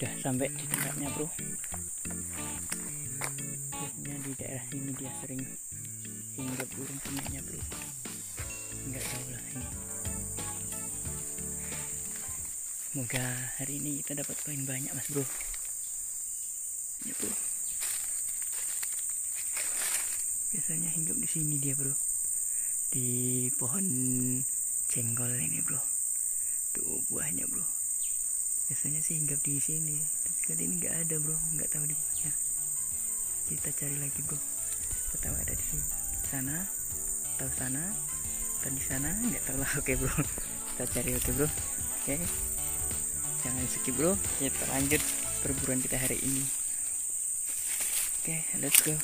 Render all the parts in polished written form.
sudah sampai di tempatnya bro. Biasanya di daerah sini dia sering hinggap burung penyanyi bro. Nggak tahu lah ini. Semoga hari ini kita dapat poin banyak mas bro. Ya bro. Biasanya hinggap di sini dia bro. Di pohon jengkol ini bro. Tuh buahnya bro. Biasanya sih hinggap di sini, tapi kali ini nggak ada bro, nggak tahu di mana. Kita cari lagi bro. Pertama ada di sana, atau sana, atau di sana, nggak tahu lah. Oke bro, kita cari. Oke bro. Oke, jangan skip bro. Kita lanjut perburuan kita hari ini. Oke, let's go.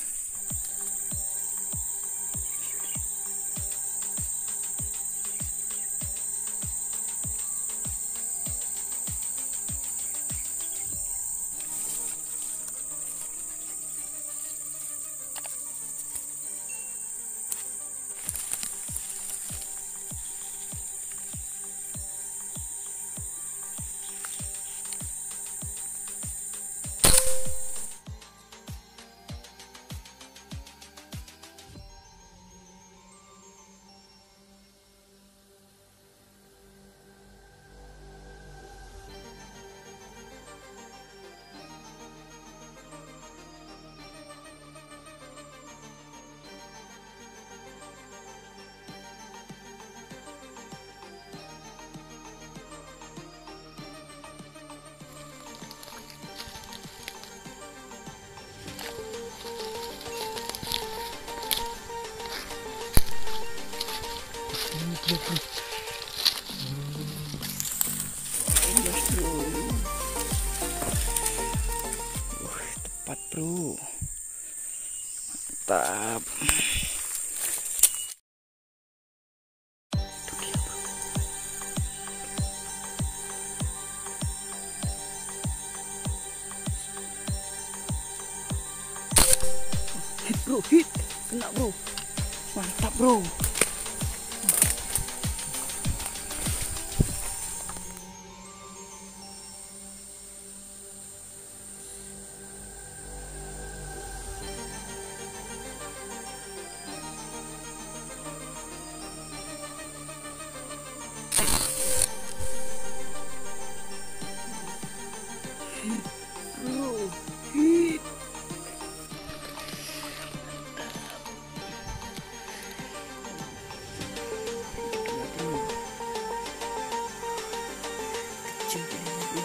Tepat bro, mantap. Itu dia bro. Hit bro, hit, kena bro, mantap bro. Bro, hit. Kecil kayaknya bro.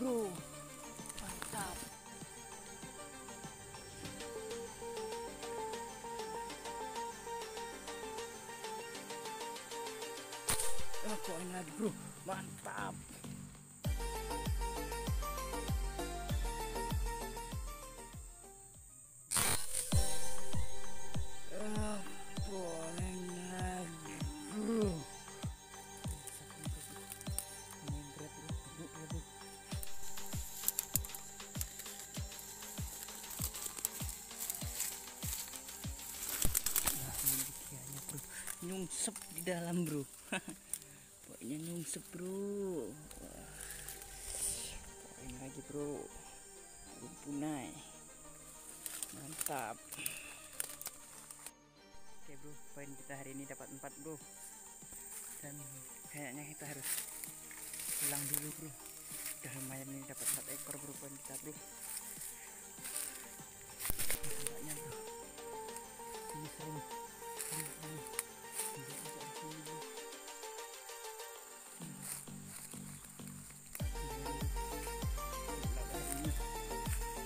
Bro, mantap. Koin lagi bro, mantap. dalam bro. Pokoknya nungsep bro. Wah, poin lagi bro, punai, mantap. Oke bro, poin kita hari ini dapat 4 bro, dan kayaknya kita harus pulang dulu bro. Udah lumayan nih, dapat 4 ekor bro poin kita bro. Nampaknya bro, ini seru.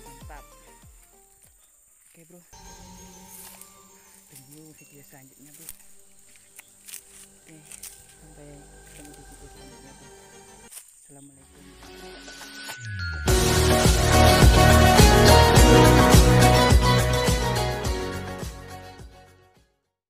Mantap. Oke bro, tunggu video selanjutnya bro.